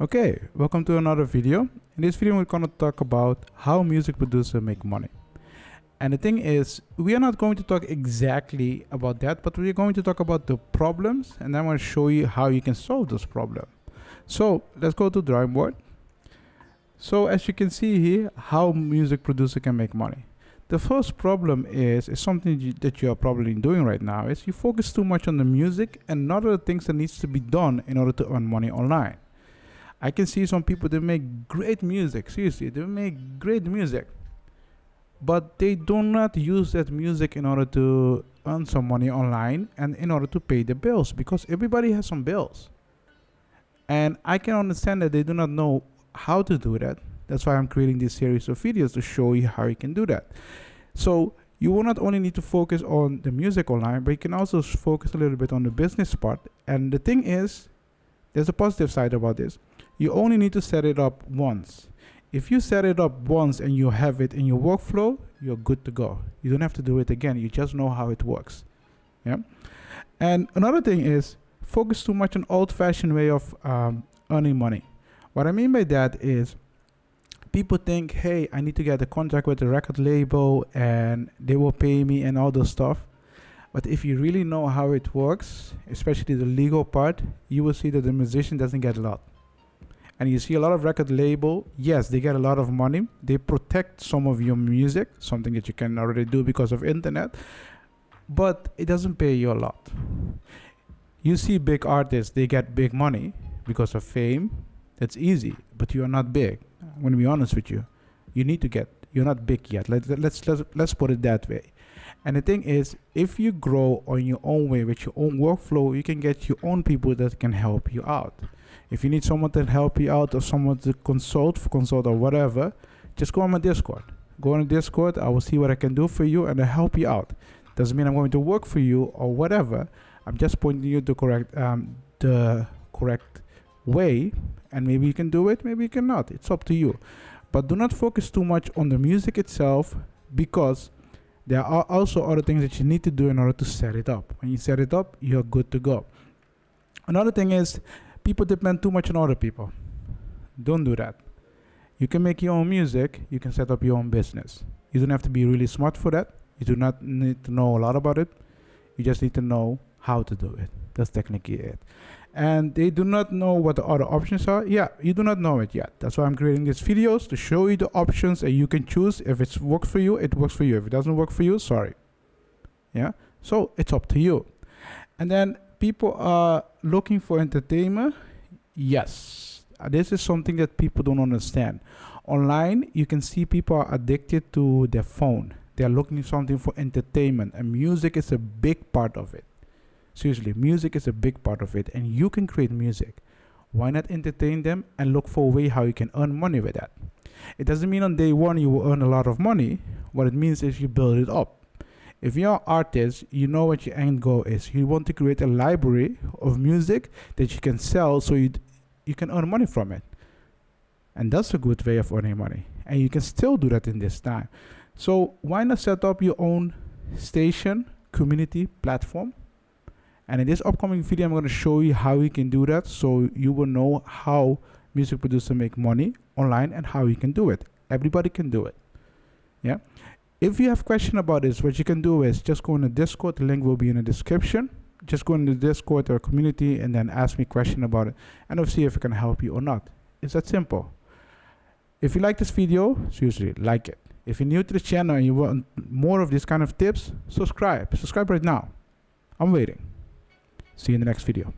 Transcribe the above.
Okay, welcome to another video. In this video we're going to talk about how music producers make money. And the thing is, we are not going to talk exactly about that, but we're going to talk about the problems, and I'm going to show you how you can solve those problems. So let's go to drawing board. So as you can see here, how music producer can make money. The first problem is something that you are probably doing right now, is you focus too much on the music and not on the things that needs to be done in order to earn money online. I can see some people that make great music, seriously, they make great music, but they do not use that music in order to earn some money online and in order to pay the bills, because everybody has some bills. And I can understand that they do not know how to do that. That's why I'm creating this series of videos to show you how you can do that. So you will not only need to focus on the music online, but you can also focus a little bit on the business part. And the thing is, there's a positive side about this. You only need to set it up once. If you set it up once and you have it in your workflow, you're good to go. You don't have to do it again. You just know how it works. Yeah. And another thing is, focus too much on old-fashioned way of earning money. What I mean by that is, people think, hey, I need to get a contract with a record label and they will pay me and all those stuff. But if you really know how it works, especially the legal part, you will see that the musician doesn't get a lot. And you see a lot of record label, yes, they get a lot of money. They protect some of your music, something that you can already do because of internet, but it doesn't pay you a lot. You see big artists, they get big money because of fame. That's easy, but you are not big. I'm going to be honest with you. You're not big yet. Let's put it that way. And the thing is, if you grow on your own way with your own workflow, you can get your own people that can help you out. If you need someone to help you out or someone to consult or whatever, just go on my Discord. Go on Discord, I will see what I can do for you and I'll help you out. Doesn't mean I'm going to work for you or whatever. I'm just pointing you to the correct way, and maybe you can do it, maybe you cannot. It's up to you. But do not focus too much on the music itself, because there are also other things that you need to do in order to set it up. When you set it up, you're good to go. Another thing is, people depend too much on other people. Don't do that. You can make your own music, you can set up your own business. You don't have to be really smart for that. You do not need to know a lot about it. You just need to know how to do it. That's technically it. And they do not know what the other options are. Yeah, you do not know it yet. That's why I'm creating these videos, to show you the options, and you can choose. If it works for you, it works for you. If it doesn't work for you, sorry. Yeah, so it's up to you. And then people are looking for entertainment. Yes, this is something that people don't understand. Online, you can see people are addicted to their phone. They're looking for something for entertainment, and music is a big part of it. Seriously, music is a big part of it, and you can create music. Why not entertain them and look for a way how you can earn money with that? It doesn't mean on day one you will earn a lot of money. What it means is you build it up. If you're an artist, you know what your end goal is. You want to create a library of music that you can sell, so you can earn money from it. And that's a good way of earning money. And you can still do that in this time. So why not set up your own station, community, platform? And in this upcoming video, I'm going to show you how you can do that, so you will know how music producers make money online and how you can do it. Everybody can do it. Yeah. If you have questions about this, what you can do is just go in the Discord. The link will be in the description. Just go in the Discord or community and then ask me a question about it, and I'll see if I can help you or not. It's that simple. If you like this video, seriously, like it. If you're new to the channel and you want more of these kind of tips, subscribe. Subscribe right now. I'm waiting. See you in the next video.